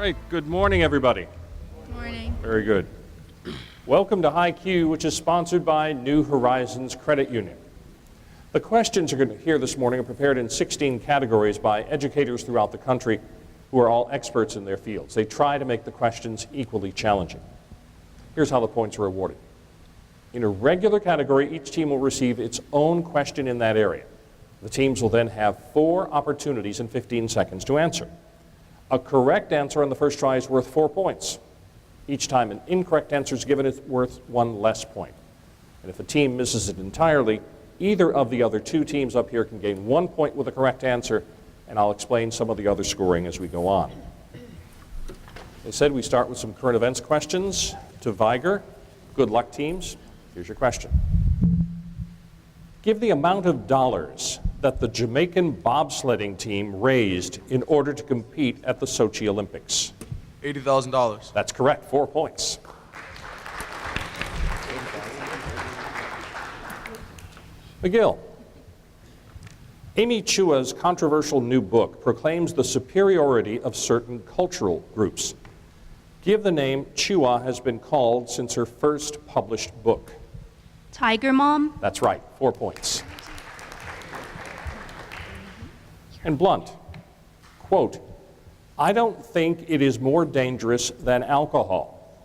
right, good morning, everybody. Good morning. Very good. Welcome to HiQ, which is sponsored by New Horizons Credit Union. The questions you're going to hear this morning are prepared in 16 categories by educators throughout the country who are all experts in their fields. They try to make the questions equally challenging. Here's how the points are awarded. In a regular category, each team will receive its own question in that area. The teams will then have 4 opportunities in 15 seconds to answer. A correct answer on the first try is worth 4 points. Each time an incorrect answer is given, it's worth 1 less point. And if a team misses it entirely, either of the other 2 teams up here can gain 1 point with a correct answer, and I'll explain some of the other scoring as we go on. They said we start with some current events questions to Vigor. Good luck, teams. Here's your question. Give the amount of dollars that the Jamaican bobsledding team raised in order to compete at the Sochi Olympics. $80,000. That's correct, 4 points. McGill. Amy Chua's controversial new book proclaims the superiority of certain cultural groups. Give the name Chua has been called since her first published book. Tiger Mom. That's right, 4 points. And Blount, quote, I don't think it is more dangerous than alcohol.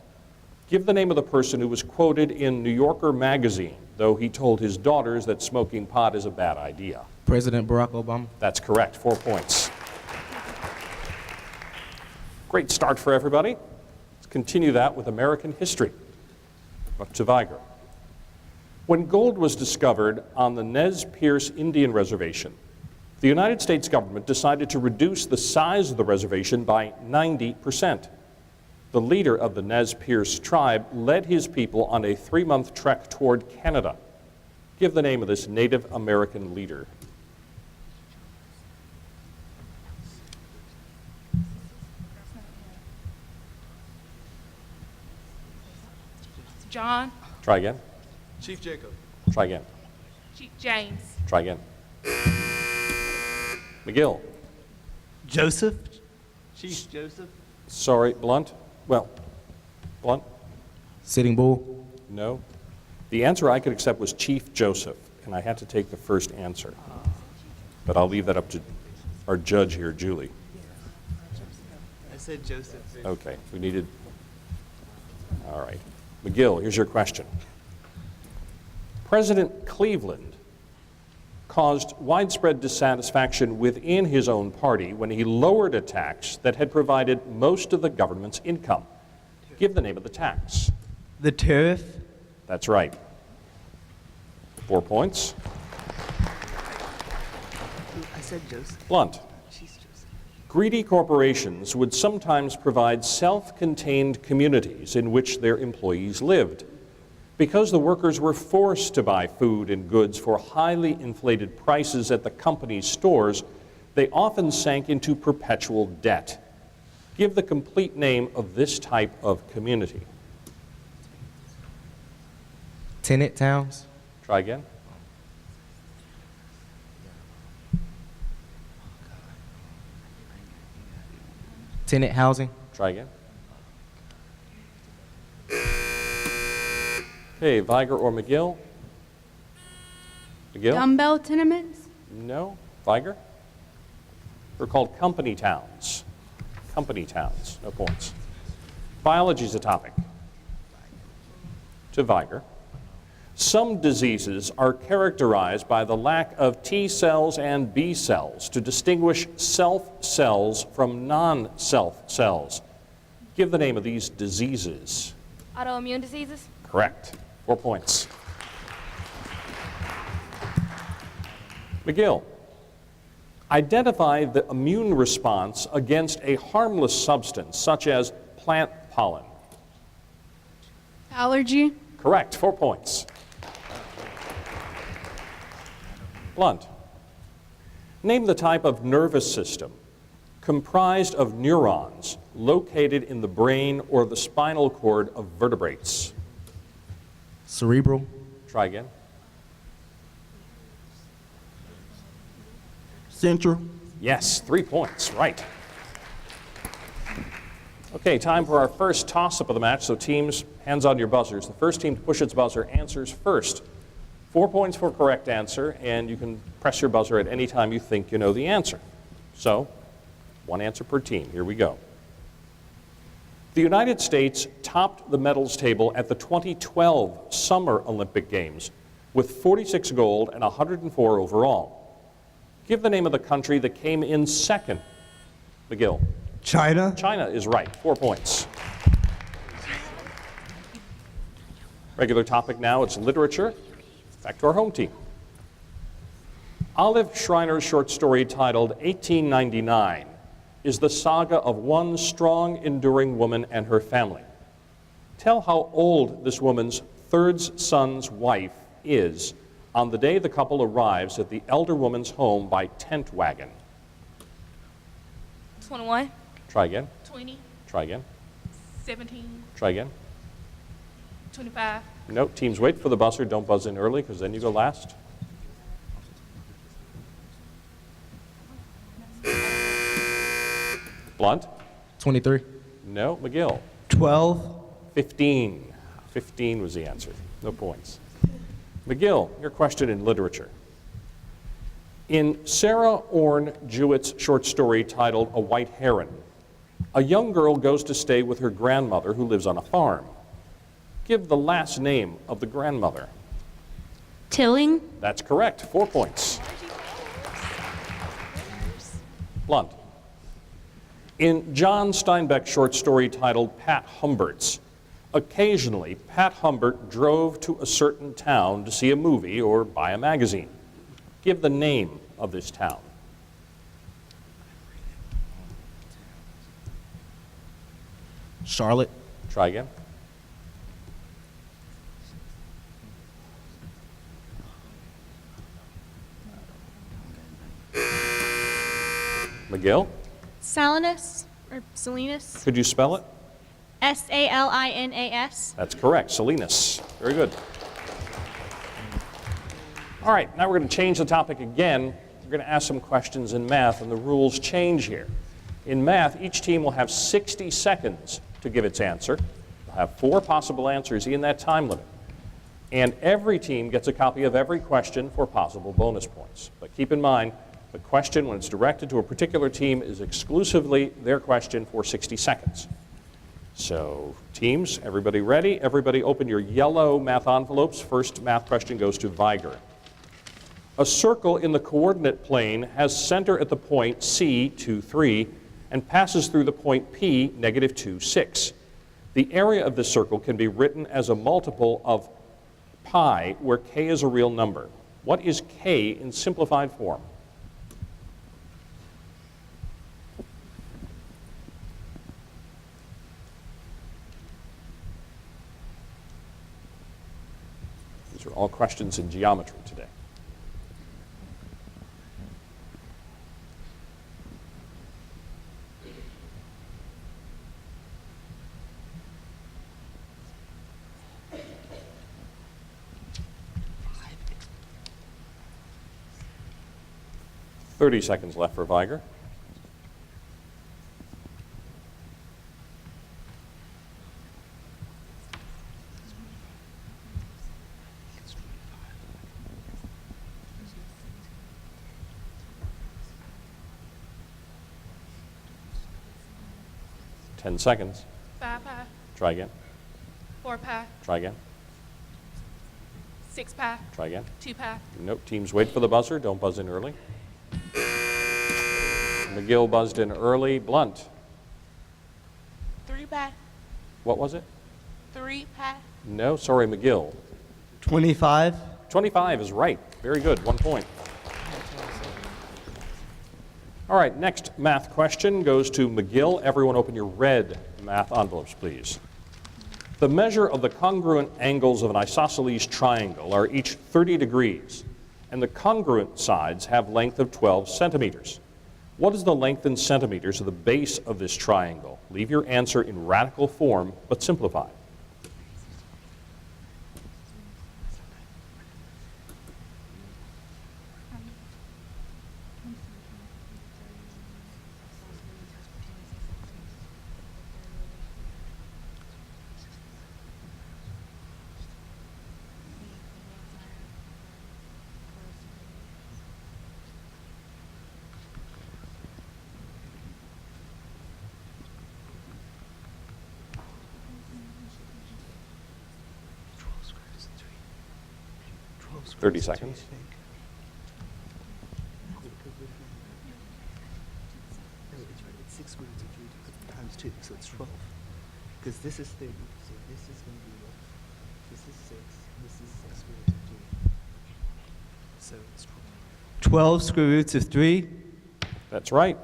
Give the name of the person who was quoted in New Yorker magazine, though he told his daughters that smoking pot is a bad idea. President Barack Obama. That's correct, 4 points. Great start for everybody. Let's continue that with American history. Up to Vigor. When gold was discovered on the Nez Perce Indian Reservation, the United States government decided to reduce the size of the reservation by 90%. The leader of the Nez Perce tribe led his people on a 3-month trek toward Canada. Give the name of this Native American leader. John. Try again. Chief Jacob. Try again. Chief James. Try again. McGill. Joseph? Chief Joseph? Sorry, Blount. Well, Blount? Sitting Bull. No. The answer I could accept was Chief Joseph, and I had to take the first answer. But I'll leave that up to our judge here, Julie. I said Joseph. Okay, we needed... All right. McGill, here's your question. President Cleveland caused widespread dissatisfaction within his own party when he lowered a tax that had provided most of the government's income. Give the name of the tax. The tariff? That's right. 4 points. I said Joseph. Blount. She's Joseph. Greedy corporations would sometimes provide self-contained communities in which their employees lived. Because the workers were forced to buy food and goods for highly inflated prices at the company's stores, they often sank into perpetual debt. Give the complete name of this type of community. Tenant towns. Try again. Tenant housing. Try again. Okay, Vigor or McGill? McGill? Dumbbell tenements. No. Vigor? They're called company towns. Company towns. No points. Biology is a topic. To Vigor. Some diseases are characterized by the lack of T cells and B cells to distinguish self cells from non-self cells. Give the name of these diseases. Autoimmune diseases. Correct. 4 points. McGill. Identify the immune response against a harmless substance such as plant pollen. Allergy. Correct. 4 points. Blount. Name the type of nervous system comprised of neurons located in the brain or the spinal cord of vertebrates. Cerebral. Try again. Central. Yes, 3 points, right. Okay, time for our first toss-up of the match. So teams, hands on your buzzers. The first team to push its buzzer answers first. 4 points for correct answer, and you can press your buzzer at any time you think you know the answer. So, one answer per team. Here we go. The United States topped the medals table at the 2012 Summer Olympic Games with 46 gold and 104 overall. Give the name of the country that came in second. McGill. China. China is right. 4 points. Regular topic now, it's literature. Back to our home team. Olive Schreiner's short story titled 1899 is the saga of one strong, enduring woman and her family. Tell how old this woman's third son's wife is on the day the couple arrives at the elder woman's home by tent wagon. 21, Try again. 20, Try again. 17, Try again. 25, No, teams wait for the buzzer. Don't buzz in early because then you go last. Blount? 23. No. McGill? 12. 15. 15 was the answer. No points. McGill, your question in literature. In Sarah Orne Jewett's short story titled A White Heron, a young girl goes to stay with her grandmother who lives on a farm. Give the last name of the grandmother. Tilling. That's correct. 4 points. Blunt. In John Steinbeck's short story titled Pat Humbert's, occasionally Pat Humbert drove to a certain town to see a movie or buy a magazine. Give the name of this town. Charlotte. Try again. McGill, Salinas or Salinas. could you spell it? Salinas. That's correct, Salinas. Very good. All right, now we're going to change the topic again. We're going to ask some questions in math, and the rules change here. In math, each team will have 60 seconds to give its answer. They'll have 4 possible answers in that time limit. And every team gets a copy of every question for possible bonus points. But keep in mind, the question, when it's directed to a particular team, is exclusively their question for 60 seconds. So, teams, everybody ready? Everybody open your yellow math envelopes. First math question goes to Vigor. A circle in the coordinate plane has center at the point C, 2, 3, and passes through the point P, negative 2, 6. The area of this circle can be written as a multiple of pi, where k is a real number. What is k in simplified form? These are all questions in geometry today. Thirty seconds left for Vigor. Ten seconds. 5 pi, Try again. 4 pi, Try again. 6 pi, Try again. 2 pi, Nope. Teams wait for the buzzer. Don't buzz in early. McGill buzzed in early. Blunt. 3 pi, What was it? 3 pi, No, sorry, McGill. 25. 25 is right. Very good. 1 point. All right, next math question goes to McGill. Everyone open your red math envelopes, please. The measure of the congruent angles of an isosceles triangle are each 30 degrees, and the congruent sides have length of 12 centimeters. What is the length in centimeters of the base of this triangle? Leave your answer in radical form, but simplified. 30 seconds. It's 6 square roots of 3 times 2, so it's 12. Because this is 30, so this is going to be what? This is 6, this is 6 square roots of 3. So it's 12. 12 square roots of 3. That's right.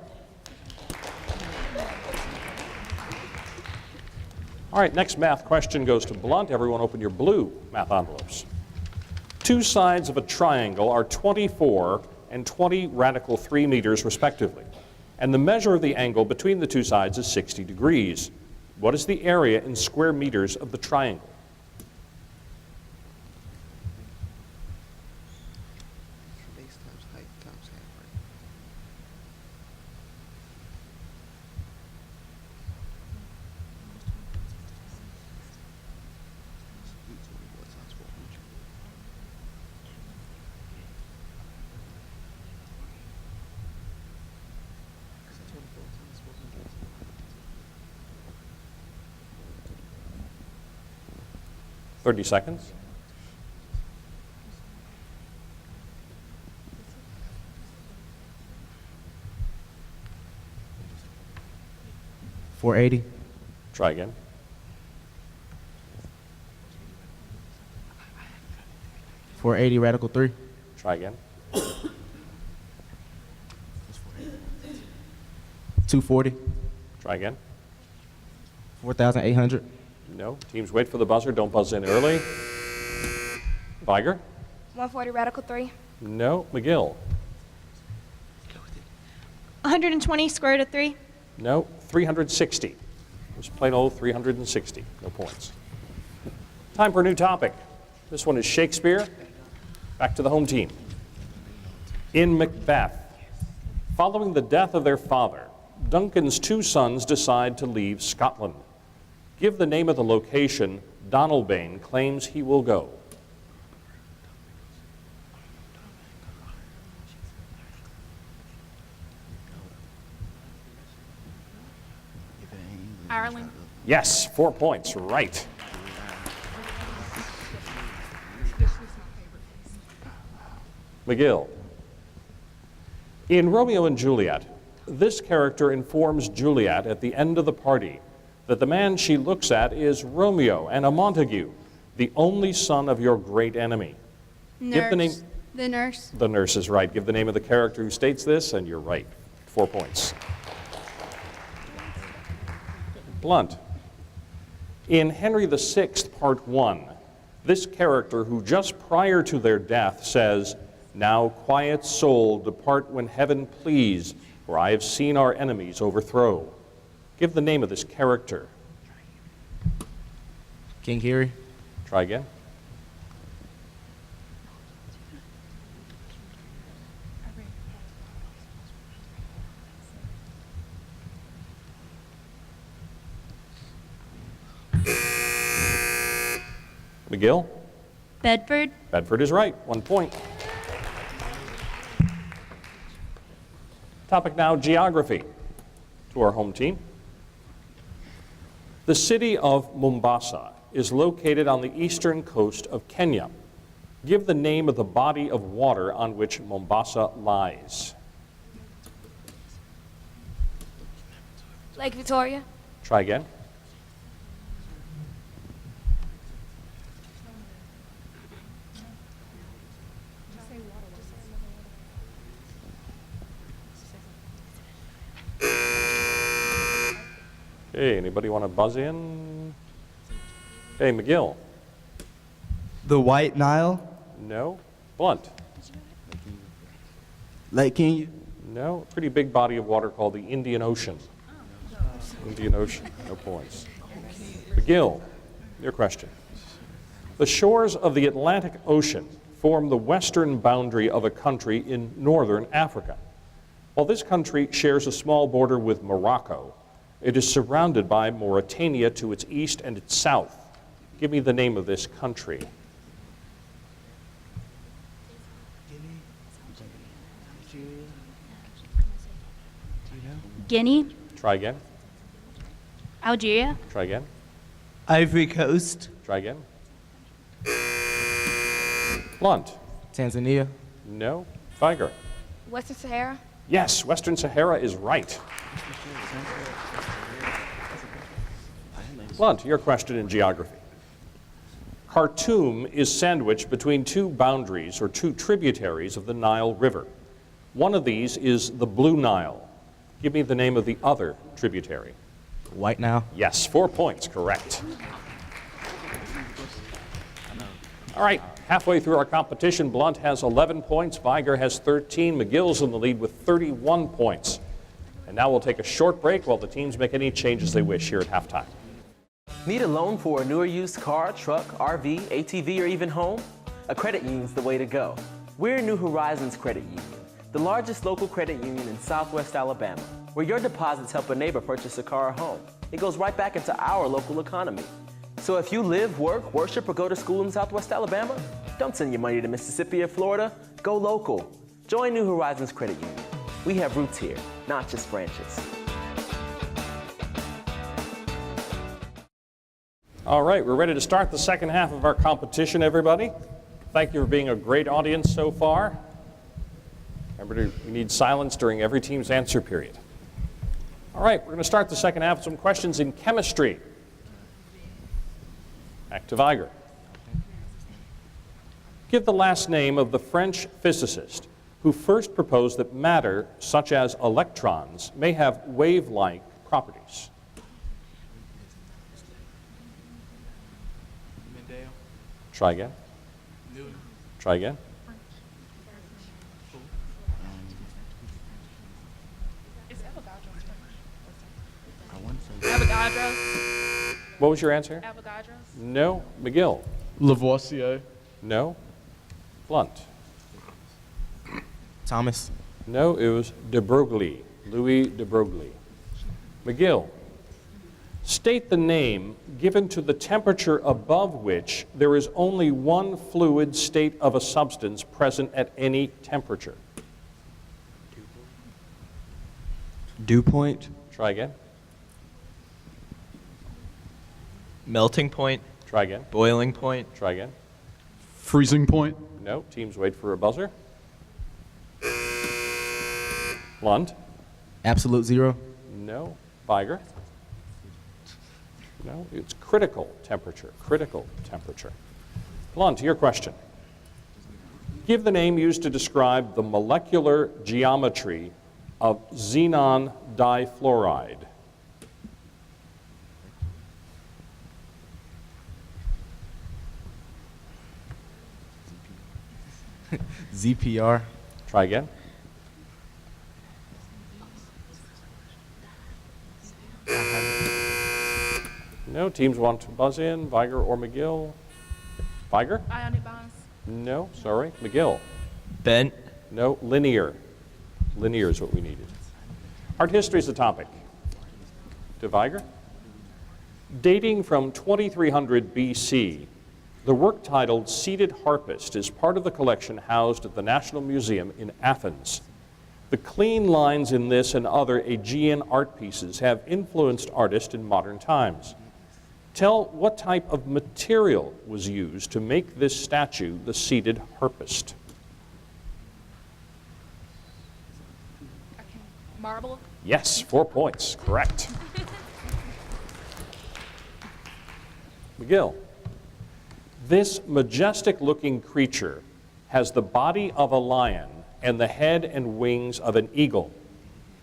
All right, next math question goes to Blount. Everyone open your blue math envelopes. Two sides of a triangle are 24 and 20 radical 3 meters respectively. And the measure of the angle between the two sides is 60 degrees. What is the area in square meters of the triangle? Base times height times half, right? Root 24 times 400. Because 24 times 400 is 30 seconds. $480. Try again. $480 radical 3. Try again. 240. Try again. 4,800. No. Teams wait for the buzzer. Don't buzz in early. Vigor? 140 radical 3. No. McGill? 120 square root of 3. No. 360. Just plain old 360. No points. Time for a new topic. This one is Shakespeare. Back to the home team. In Macbeth, following the death of their father, Duncan's two sons decide to leave Scotland. Give the name of the location Donalbain claims he will go. Ireland. Yes, 4 points, right. McGill. In Romeo and Juliet, this character informs Juliet at the end of the party that the man she looks at is Romeo and a Montague, the only son of your great enemy. Nurse. Give the name. The nurse. The nurse is right. Give the name of the character who states this, and you're right. 4 points. Blount. In Henry VI, Part 1, this character who just prior to their death says, "Now, quiet soul, depart when heaven please, for I have seen our enemies overthrow." Give the name of this character. King Huey. Try again. McGill? Bedford. Bedford is right. 1 point. Topic now, geography. To our home team. The city of Mombasa is located on the eastern coast of Kenya. Give the name of the body of water on which Mombasa lies. Lake Victoria. Try again. Okay, anybody want to buzz in? Hey, McGill. The White Nile. No. Blount. Lake Kenya. No. Pretty big body of water called the Indian Ocean. Indian Ocean. No points. McGill, your question. The shores of the Atlantic Ocean form the western boundary of a country in northern Africa. While this country shares a small border with Morocco, it is surrounded by Mauritania to its east and its south. Give me the name of this country. Guinea. Try again. Algeria. Try again. Ivory Coast. Try again. Blount. Tanzania. No. Vigor. Western Sahara. Yes, Western Sahara is right. Blount, your question in geography. Khartoum is sandwiched between two boundaries or two tributaries of the Nile River. One of these is the Blue Nile. Give me the name of the other tributary. White Nile. Yes, 4 points, correct. All right, halfway through our competition, Blount has 11 points, Vigor has 13, McGill's in the lead with 31 points. And now we'll take a short break while the teams make any changes they wish here at halftime. Need a loan for a new or used car, truck, RV, ATV, or even home? A credit union's the way to go. We're New Horizons Credit Union, the largest local credit union in Southwest Alabama, where your deposits help a neighbor purchase a car or home. It goes right back into our local economy. So if you live, work, worship, or go to school in Southwest Alabama, don't send your money to Mississippi or Florida. Go local. Join New Horizons Credit Union. We have roots here, not just branches. All right, we're ready to start the second half of our competition, everybody. Thank you for being a great audience so far. Remember, we need silence during every team's answer period. All right, we're going to start the second half with some questions in chemistry. Back to Vigor. Give the last name of the French physicist who first proposed that matter, such as electrons, may have wave-like properties. Try again. Try again. Is Avogadro's? What was your answer? Avogadro's? No. McGill? Lavoisier. No. Blount? Thomas. No, it was de Broglie, Louis de Broglie. McGill? State the name given to the temperature above which there is only one fluid state of a substance present at any temperature. Dew point. Try again. Melting point, Try again. boiling point, Try again. Freezing point. No. Teams wait for a buzzer. Blount? Absolute zero. No. Vigor? No, it's critical temperature, critical temperature. Blount, your question. Give the name used to describe the molecular geometry of xenon difluoride. ZPR. Try again. No, teams want to buzz in, Vigor or McGill. Vigor? Ionic bonds? No, sorry. McGill? bent, No, linear. Linear is what we needed. Art history is the topic. To Vigor? Dating from 2300 BC, the work titled Seated Harpist is part of the collection housed at the National Museum in Athens. The clean lines in this and other Aegean art pieces have influenced artists in modern times. Tell what type of material was used to make this statue the seated harpist. Marble? Yes, 4 points, correct. McGill. This majestic-looking creature has the body of a lion and the head and wings of an eagle.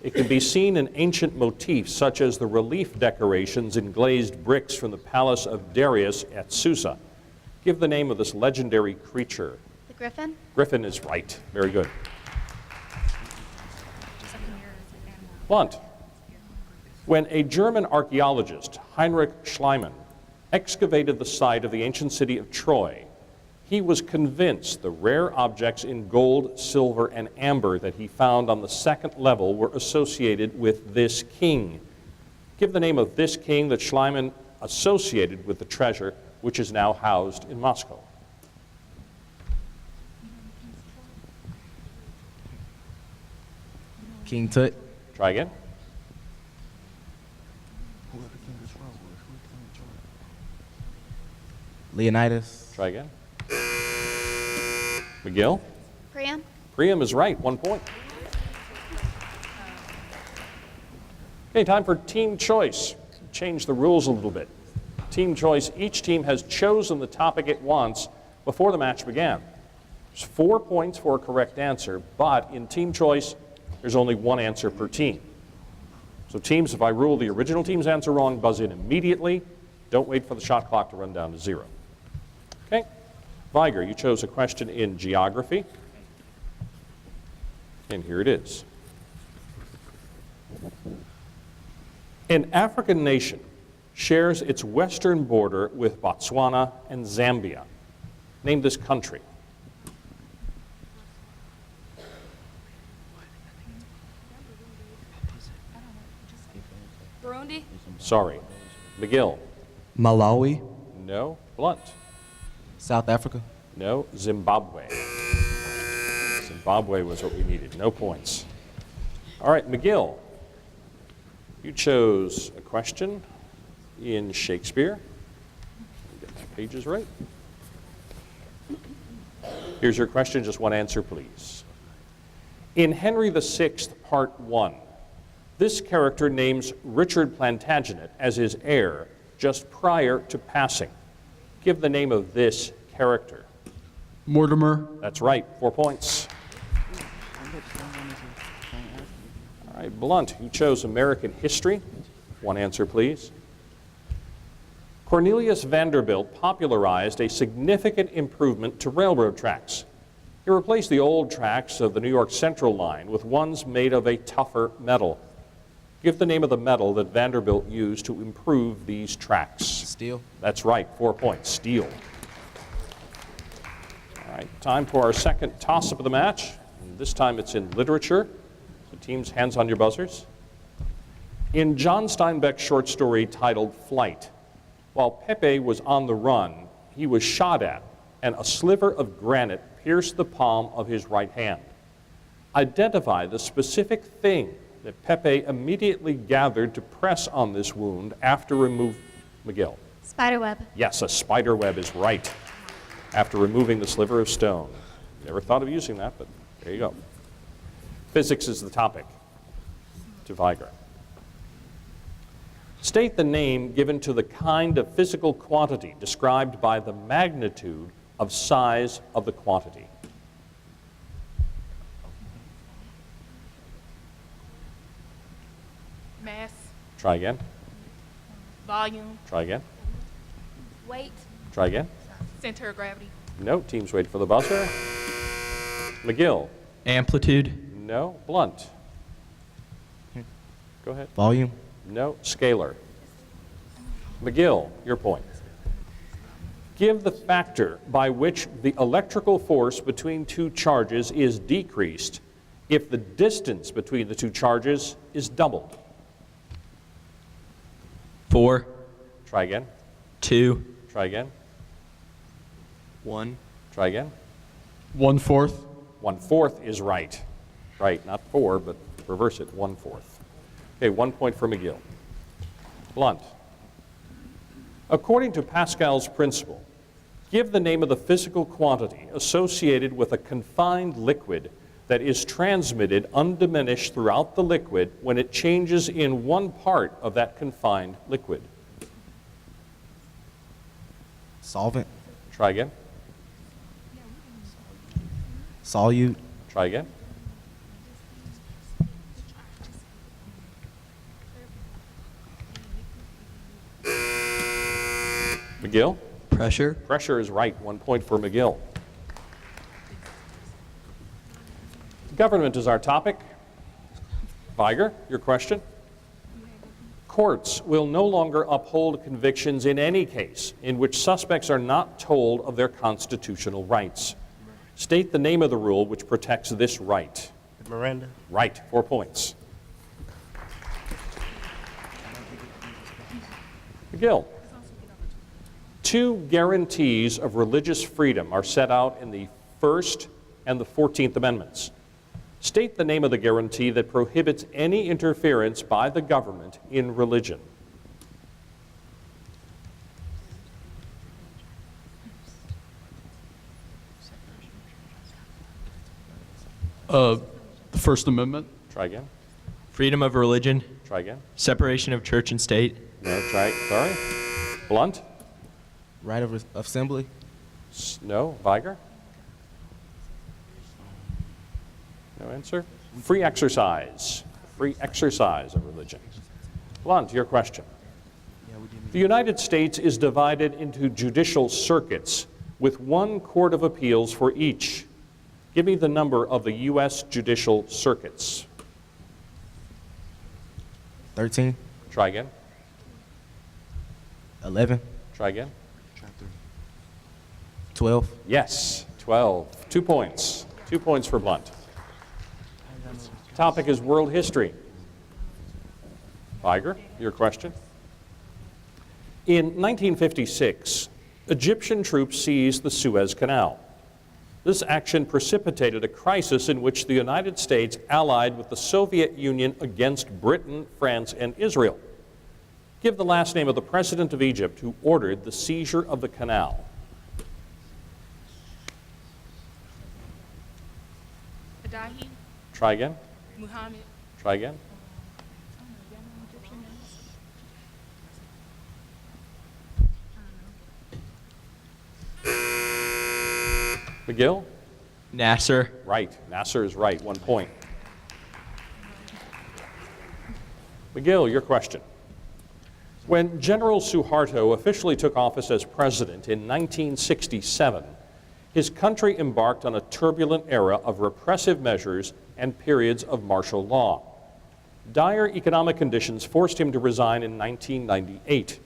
It can be seen in ancient motifs such as the relief decorations in glazed bricks from the palace of Darius at Susa. Give the name of this legendary creature. The griffin? Griffin is right. Very good. Blount. When a German archaeologist, Heinrich Schliemann, excavated the site of the ancient city of Troy, he was convinced the rare objects in gold, silver, and amber that he found on the second level were associated with this king. Give the name of this king that Schliemann associated with the treasure, which is now housed in Moscow. King Tut. Try again. Leonidas. Try again. McGill? Priam. Priam is right, 1 point. Okay, time for team choice. Change the rules a little bit. Team choice, each team has chosen the topic it wants before the match began. There's 4 points for a correct answer, but in team choice, there's only one answer per team. So teams, if I rule the original team's answer wrong, buzz in immediately. Don't wait for the shot clock to run down to 0. Okay? Vigor, you chose a question in geography. And here it is. An African nation shares its western border with Botswana and Zambia. Name this country. Burundi. Sorry. McGill. Malawi. No. Blount. South Africa. No. Zimbabwe. Zimbabwe was what we needed. No points. All right, McGill. You chose a question in Shakespeare. Get my pages right. Here's your question, just one answer, please. In Henry VI, Part 1, this character names Richard Plantagenet as his heir just prior to passing. Give the name of this character. Mortimer. That's right, 4 points. All right, Blount, you chose American history. One answer, please. Cornelius Vanderbilt popularized a significant improvement to railroad tracks. He replaced the old tracks of the New York Central line with ones made of a tougher metal. Give the name of the metal that Vanderbilt used to improve these tracks. Steel. That's right, 4 points, steel. All right, time for our second toss-up of the match. And this time it's in literature. So teams, hands on your buzzers. In John Steinbeck's short story titled Flight, while Pepe was on the run, he was shot at, and a sliver of granite pierced the palm of his right hand. Identify the specific thing that Pepe immediately gathered to press on this wound after removing McGill. Spiderweb. Yes, a spider web is right. After removing the sliver of stone. Never thought of using that, but there you go. Physics is the topic. To Vigor. State the name given to the kind of physical quantity described by the magnitude of size of the quantity. Mass. Try again. Volume. Try again. Weight. Try again. Center of gravity. No. Teams wait for the buzzer. McGill. Amplitude. No. Blount. Go ahead. Volume. No. Scalar. McGill, your point. Give the factor by which the electrical force between two charges is decreased if the distance between the two charges is doubled. 4. Try again. 2. Try again. 1. Try again. 1/4. 1/4 is right. Right, not 4, but reverse it, 1/4. Okay, 1 point for McGill. Blount. According to Pascal's principle, give the name of the physical quantity associated with a confined liquid that is transmitted undiminished throughout the liquid when it changes in one part of that confined liquid. Solvent. Try again. Solute. Try again. McGill? Pressure. Pressure is right. 1 point for McGill. Government is our topic. Vigor, your question. Courts will no longer uphold convictions in any case in which suspects are not told of their constitutional rights. State the name of the rule which protects this right. Miranda. Right. 4 points. McGill. 2 guarantees of religious freedom are set out in the First and the 14th Amendments. State the name of the guarantee that prohibits any interference by the government in religion. The First Amendment. Try again. Freedom of religion. Try again. Separation of church and state. No, sorry. Blount? Right of assembly. No. Vigor? No answer. Free exercise. Free exercise of religion. Blount, your question. The United States is divided into judicial circuits with one court of appeals for each. Give me the number of the U.S. judicial circuits. 13. Try again. 11. Try again. 12. Yes, 12. 2 points. 2 points for Blount. Topic is world history. Vigor, your question. In 1956, Egyptian troops seized the Suez Canal. This action precipitated a crisis in which the United States allied with the Soviet Union against Britain, France, and Israel. Give the last name of the president of Egypt who ordered the seizure of the canal. Adahi, Try again. Muhammad, Try again. McGill? Nasser. Right. Nasser is right. 1 point. McGill, your question. When General Suharto officially took office as president in 1967, his country embarked on a turbulent era of repressive measures and periods of martial law. Dire economic conditions forced him to resign in 1998.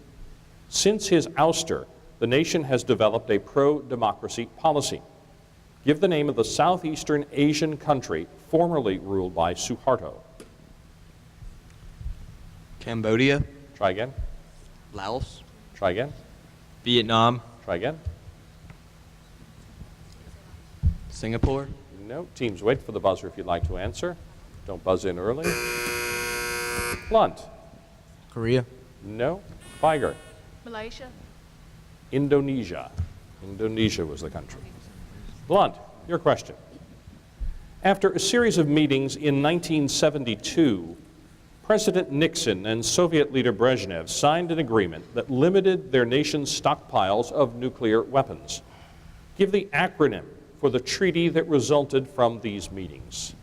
Since his ouster, the nation has developed a pro-democracy policy. Give the name of the Southeastern Asian country formerly ruled by Suharto. Cambodia. Try again. Laos. Try again. Vietnam. Try again. Singapore. No. Teams, wait for the buzzer if you'd like to answer. Don't buzz in early. Blount. Korea. No. Vigor. Malaysia, Indonesia. Indonesia was the country. Blount, your question. After a series of meetings in 1972, President Nixon and Soviet leader Brezhnev signed an agreement that limited their nation's stockpiles of nuclear weapons. Give the acronym for the treaty that resulted from these meetings.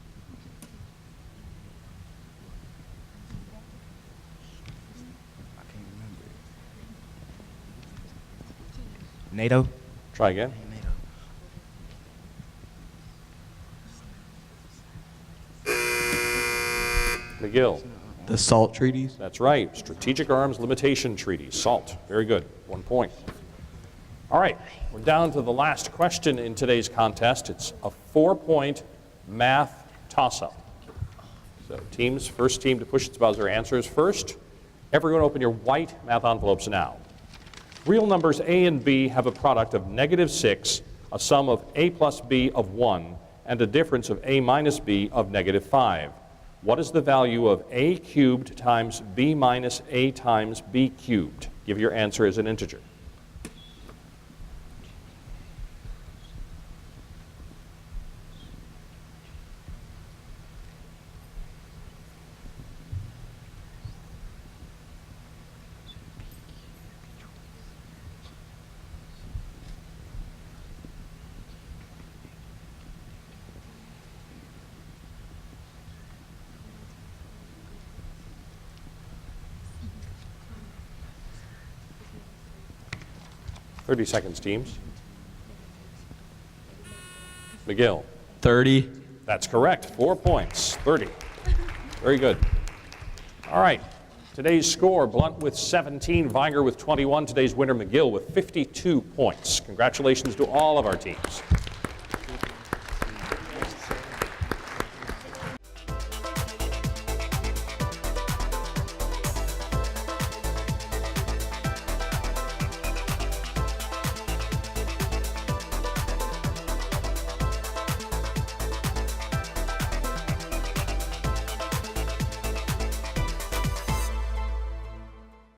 NATO. Try again. McGill. The SALT treaties. That's right. Strategic Arms Limitation Treaty, SALT. Very good. 1 point. All right. We're down to the last question in today's contest. It's a 4-point math toss-up. So teams, first team to push its buzzer answers first. Everyone open your white math envelopes now. Real numbers a and b have a product of -6, a sum of a plus b of 1, and a difference of a minus b of -5. What is the value of a cubed times b minus a times b cubed? Give your answer as an integer. .30 seconds, teams. McGill. 30. That's correct. 4 points. 30. Very good. All right. Today's score, Blount with 17, Vigor with 21. Today's winner, McGill, with 52 points. Congratulations to all of our teams.